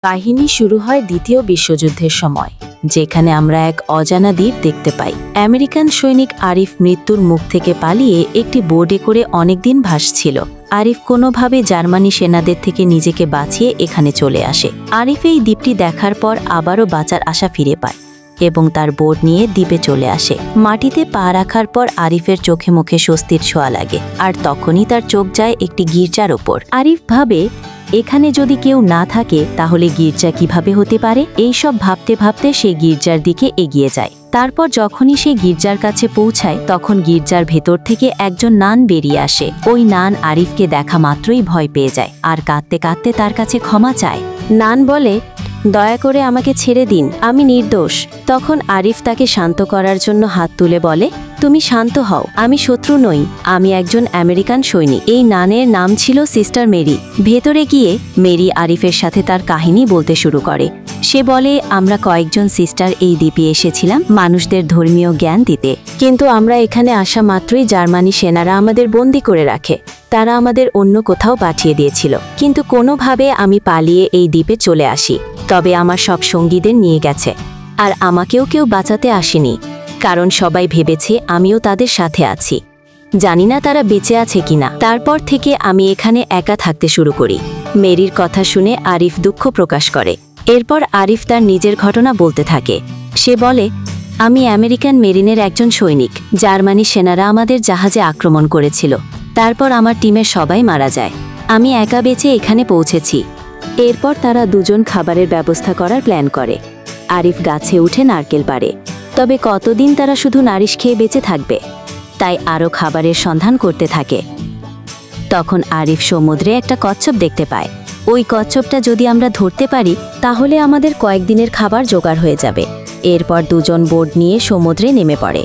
কাহিনী শুরু হয় দ্বিতীয় বিশ্বযুদ্ধের সময়, যেখানে আমরা এক অজানা দ্বীপ দেখতে পাই। আমেরিকান সৈনিক আরিফ মৃত্যুর মুখ থেকে পালিয়ে একটি বোটে করে অনেকদিন ভাসছিল। আরিফ কোনোভাবে জার্মানি সেনাদের থেকে নিজেকে বাঁচিয়ে এখানে চলে আসে। আরিফ এই দ্বীপটি দেখার পর আবারও বাঁচার আশা ফিরে পায় এবং তার বোট নিয়ে দ্বীপে চলে আসে। মাটিতে পা রাখার পর আরিফের চোখে মুখে স্বস্তির ছোঁয়া লাগে, আর তখনই তার চোখ যায় একটি গির্জার ওপর। আরিফ ভাবে, এখানে যদি কেউ না থাকে তাহলে গির্জা কিভাবে হতে পারে। এইসব ভাবতে ভাবতে সে গির্জার দিকে এগিয়ে যায়। তারপর যখনই সে গির্জার কাছে পৌঁছায় তখন গির্জার ভেতর থেকে একজন নান বেরিয়ে আসে। ওই নান আরিফকে দেখা মাত্রই ভয় পেয়ে যায় আর কাঁদতে কাঁদতে তার কাছে ক্ষমা চায়। নান বলে, দয়া করে আমাকে ছেড়ে দিন, আমি নির্দোষ। তখন আরিফ তাকে শান্ত করার জন্য হাত তুলে বলে, তুমি শান্ত হও, আমি শত্রু নই, আমি একজন আমেরিকান সৈনিক। এই নানের নাম ছিল সিস্টার মেরি। ভেতরে গিয়ে মেরি আরিফের সাথে তার কাহিনী বলতে শুরু করে। সে বলে, আমরা কয়েকজন সিস্টার এই দ্বীপে এসেছিলাম মানুষদের ধর্মীয় জ্ঞান দিতে, কিন্তু আমরা এখানে আসা মাত্রই জার্মানি সেনারা আমাদের বন্দি করে রাখে। তারা আমাদের অন্য কোথাও পাঠিয়ে দিয়েছিল, কিন্তু কোনোভাবে আমি পালিয়ে এই দ্বীপে চলে আসি। তবে আমার সব সঙ্গীদের নিয়ে গেছে, আর আমাকেও কেউ বাঁচাতে আসেনি, কারণ সবাই ভেবেছে আমিও তাদের সাথে আছি। জানি না তারা বেঁচে আছে কিনা। তারপর থেকে আমি এখানে একা থাকতে শুরু করি। মেরির কথা শুনে আরিফ দুঃখ প্রকাশ করে। এরপর আরিফ তার নিজের ঘটনা বলতে থাকে। সে বলে, আমি আমেরিকান মেরিনের একজন সৈনিক। জার্মানি সেনারা আমাদের জাহাজে আক্রমণ করেছিল। তারপর আমার টিমের সবাই মারা যায়। আমি একা বেঁচে এখানে পৌঁছেছি। এরপর তারা দুজন খাবারের ব্যবস্থা করার প্ল্যান করে। আরিফ গাছে উঠে নারকেল পাড়ে। তবে কতদিন তারা শুধু নারিশ খেয়ে বেঁচে থাকবে, তাই আরও খাবারের সন্ধান করতে থাকে। তখন আরিফ সমুদ্রে একটা কচ্ছপ দেখতে পায়। ওই কচ্ছপটা যদি আমরা ধরতে পারি তাহলে আমাদের কয়েকদিনের খাবার জোগাড় হয়ে যাবে। এরপর দুজন বোট নিয়ে সমুদ্রে নেমে পড়ে,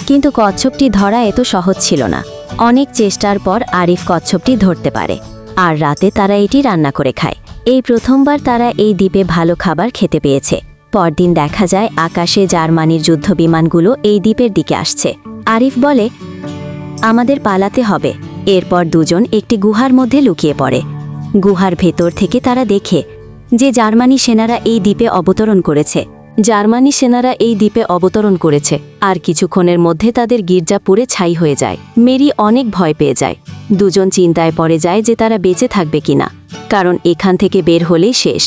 কিন্তু কচ্ছপটি ধরা এত সহজ ছিল না। অনেক চেষ্টার পর আরিফ কচ্ছপটি ধরতে পারে, আর রাতে তারা এটি রান্না করে খায়। এই প্রথমবার তারা এই দ্বীপে ভালো খাবার খেতে পেয়েছে। পরদিন দেখা যায় আকাশে জার্মানির যুদ্ধবিমানগুলো এই দ্বীপের দিকে আসছে। আরিফ বলে, আমাদের পালাতে হবে। এরপর দুজন একটি গুহার মধ্যে লুকিয়ে পড়ে। গুহার ভেতর থেকে তারা দেখে যে জার্মানি সেনারা এই দ্বীপে অবতরণ করেছে। আর কিছুক্ষণের মধ্যে তাদের গির্জা পুড়ে ছাই হয়ে যায়। মেরি অনেক ভয় পেয়ে যায়। দুজন চিন্তায় পড়ে যায় যে তারা বেঁচে থাকবে কিনা, কারণ এখান থেকে বের হলেই শেষ।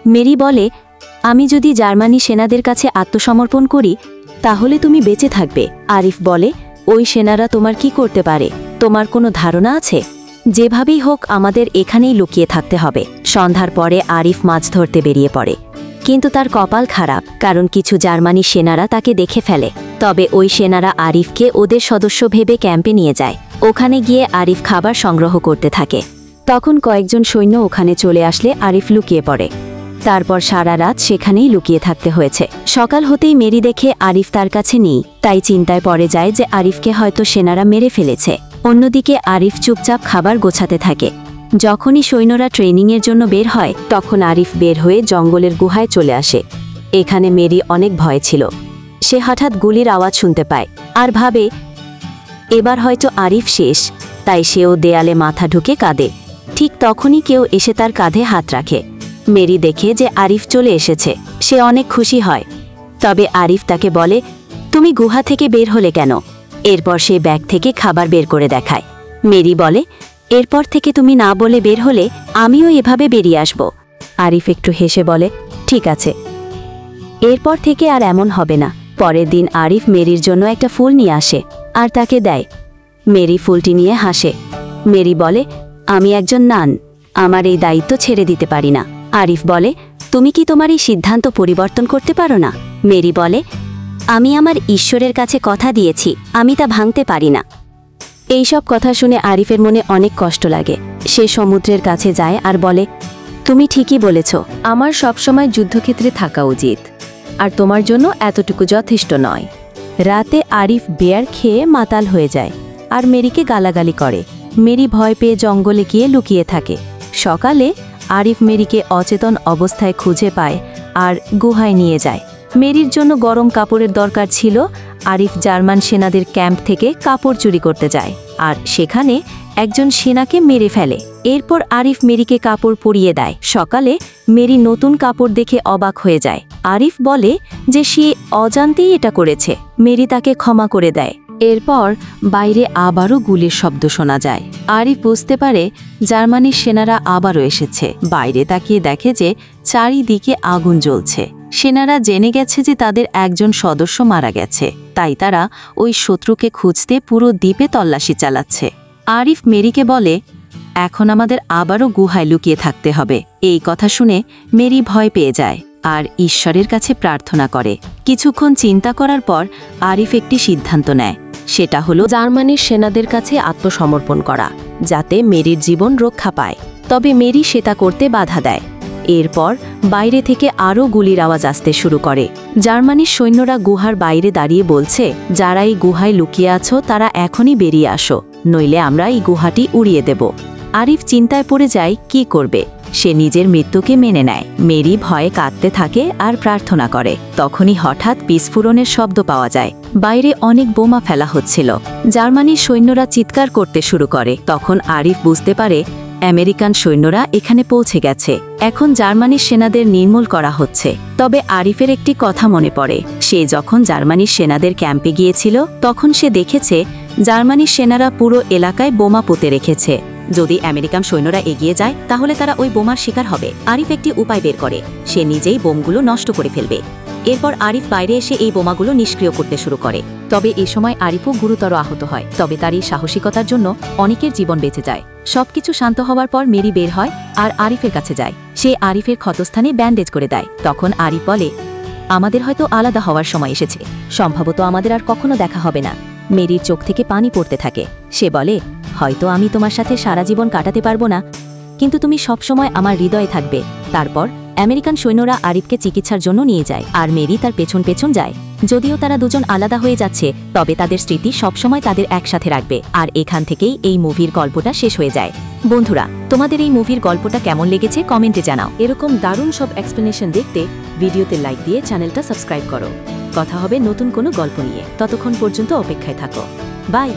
মেরি বলে, আমি যদি জার্মানি সেনাদের কাছে আত্মসমর্পণ করি তাহলে তুমি বেঁচে থাকবে। আরিফ বলে, ওই সেনারা তোমার কি করতে পারে, তোমার কোনো ধারণা আছে? যেভাবেই হোক আমাদের এখানেই লুকিয়ে থাকতে হবে। সন্ধ্যার পরে আরিফ মাছ ধরতে বেরিয়ে পড়ে, কিন্তু তার কপাল খারাপ, কারণ কিছু জার্মানি সেনারা তাকে দেখে ফেলে। তবে ওই সেনারা আরিফকে ওদের সদস্য ভেবে ক্যাম্পে নিয়ে যায়। ওখানে গিয়ে আরিফ খাবার সংগ্রহ করতে থাকে। তখন কয়েকজন সৈন্য ওখানে চলে আসলে আরিফ লুকিয়ে পড়ে। তারপর সারা রাত সেখানেই লুকিয়ে থাকতে হয়েছে। সকাল হতেই মেরি দেখে আরিফ তার কাছে নেই, তাই চিন্তায় পড়ে যায় যে আরিফকে হয়তো সেনারা মেরে ফেলেছে। অন্যদিকে আরিফ চুপচাপ খাবার গোছাতে থাকে। যখনই সৈন্যরা ট্রেনিংয়ের জন্য বের হয় তখন আরিফ বের হয়ে জঙ্গলের গুহায় চলে আসে। এখানে মেরি অনেক ভয় ছিল। সে হঠাৎ গুলির আওয়াজ শুনতে পায় আর ভাবে এবার হয়তো আরিফ শেষ, তাই সেও দেয়ালে মাথা ঢুকে কাঁদে। ঠিক তখনই কেউ এসে তার কাঁধে হাত রাখে। মেরি দেখে যে আরিফ চলে এসেছে, সে অনেক খুশি হয়। তবে আরিফ তাকে বলে, তুমি গুহা থেকে বের হলে কেন? এরপর সে ব্যাগ থেকে খাবার বের করে দেখায়। মেরি বলে, এরপর থেকে তুমি না বলে বের হলে আমিও এভাবে বেরিয়ে আসব। আরিফ একটু হেসে বলে, ঠিক আছে, এরপর থেকে আর এমন হবে না। পরের দিন আরিফ মেরির জন্য একটা ফুল নিয়ে আসে আর তাকে দেয়। মেরি ফুলটি নিয়ে হাসে। মেরি বলে, আমি একজন নান, আমার এই দায়িত্ব ছেড়ে দিতে পারি না। আরিফ বলে, তুমি কি তোমার এই সিদ্ধান্ত পরিবর্তন করতে পারো না? মেরি বলে, আমি আমার ঈশ্বরের কাছে কথা দিয়েছি, আমি তা ভাঙতে পারি না। এইসব কথা শুনে আরিফের মনে অনেক কষ্ট লাগে। সে সমুদ্রের কাছে যায় আর বলে, তুমি ঠিকই বলেছ, আমার সবসময় যুদ্ধক্ষেত্রে থাকা উচিত, আর তোমার জন্য এতটুকু যথেষ্ট নয়। রাতে আরিফ বিয়ার খেয়ে মাতাল হয়ে যায় আর মেরিকে গালাগালি করে। মেরি ভয় পেয়ে জঙ্গলে গিয়ে লুকিয়ে থাকে। সকালে আরিফ মেরিকে অচেতন অবস্থায় খুঁজে পায় আর গুহায় নিয়ে যায়। মেরির জন্য গরম কাপড়ের দরকার ছিল। আরিফ জার্মান সেনাদের ক্যাম্প থেকে কাপড় চুরি করতে যায় আর সেখানে একজন সেনাকে মেরে ফেলে। এরপর আরিফ মেরিকে কাপড় পরিয়ে দেয়। সকালে মেরি নতুন কাপড় দেখে অবাক হয়ে যায়। আরিফ বলে যে সে অজান্তেই এটা করেছে। মেরি তাকে ক্ষমা করে দেয়। এরপর বাইরে আবারও গুলির শব্দ শোনা যায়। আরিফ বুঝতে পারে জার্মানির সেনারা আবারও এসেছে। বাইরে তাকিয়ে দেখে যে চারিদিকে আগুন জ্বলছে। সেনারা জেনে গেছে যে তাদের একজন সদস্য মারা গেছে, তাই তারা ওই শত্রুকে খুঁজতে পুরো দ্বীপে তল্লাশি চালাচ্ছে। আরিফ মেরিকে বলে, এখন আমাদের আবারও গুহায় লুকিয়ে থাকতে হবে। এই কথা শুনে মেরি ভয় পেয়ে যায় আর ঈশ্বরের কাছে প্রার্থনা করে। কিছুক্ষণ চিন্তা করার পর আরিফ একটি সিদ্ধান্ত নেয়। সেটা হলো জার্মানির সেনাদের কাছে আত্মসমর্পণ করা, যাতে মেরির জীবন রক্ষা পায়। তবে মেরি সেটা করতে বাধা দেয়। এরপর বাইরে থেকে আরও গুলির আওয়াজ আসতে শুরু করে। জার্মানির সৈন্যরা গুহার বাইরে দাঁড়িয়ে বলছে, যারা এই গুহায় লুকিয়ে আছো তারা এখনই বেরিয়ে আসো, নইলে আমরা এই গুহাটি উড়িয়ে দেব। আরিফ চিন্তায় পড়ে যায় কি করবে। সে নিজের মৃত্যুকে মেনে নেয়। মেরি ভয়ে কাঁদতে থাকে আর প্রার্থনা করে। তখনই হঠাৎ বিস্ফোরণের শব্দ পাওয়া যায়। বাইরে অনেক বোমা ফেলা হচ্ছিল। জার্মানির সৈন্যরা চিৎকার করতে শুরু করে। তখন আরিফ বুঝতে পারে আমেরিকান সৈন্যরা এখানে পৌঁছে গেছে। এখন জার্মানির সেনাদের নির্মূল করা হচ্ছে। তবে আরিফের একটি কথা মনে পড়ে। সে যখন জার্মানির সেনাদের ক্যাম্পে গিয়েছিল তখন সে দেখেছে জার্মানির সেনারা পুরো এলাকায় বোমা পুঁতে রেখেছে। যদি আমেরিকান সৈন্যরা এগিয়ে যায় তাহলে তারা ওই বোমার শিকার হবে। আরিফ একটি উপায় বের করে। সে নিজেই বোমগুলো নষ্ট করে ফেলবে। এরপর আরিফ বাইরে এসে এই বোমাগুলো নিষ্ক্রিয় করতে শুরু করে। তবে এ সময় আরিফও গুরুতর আহত হয়। তবে তার এই সাহসিকতার জন্য অনেকের জীবন বেঁচে যায়। সবকিছু শান্ত হওয়ার পর মেরি বের হয় আর আরিফের কাছে যায়। সে আরিফের ক্ষতস্থানে ব্যান্ডেজ করে দেয়। তখন আরিফ বলে, আমাদের হয়তো আলাদা হওয়ার সময় এসেছে। সম্ভবত আমাদের আর কখনো দেখা হবে না। মেরির চোখ থেকে পানি পড়তে থাকে। সে বলে, হয়তো আমি তোমার সাথে সারা জীবন কাটাতে পারবো না, কিন্তু তুমি সবসময় আমার হৃদয়ে থাকবে। তারপর আমেরিকান সৈন্যরা আরিফকে চিকিৎসার জন্য নিয়ে যায় আর মেরি তার পেছন পেছন যায়। যদিও তারা দুজন আলাদা হয়ে যাচ্ছে, তবে তাদের স্মৃতি সবসময় তাদের একসাথে রাখবে। আর এখান থেকেই এই মুভির গল্পটা শেষ হয়ে যায়। বন্ধুরা, তোমাদের এই মুভির গল্পটা কেমন লেগেছে কমেন্টে জানাও। এরকম দারুণ সব এক্সপ্লেনেশন দেখতে ভিডিওতে লাইক দিয়ে চ্যানেলটা সাবস্ক্রাইব করো। কথা হবে নতুন কোনো গল্প নিয়ে। ততক্ষণ পর্যন্ত অপেক্ষায় থাকো। বাই।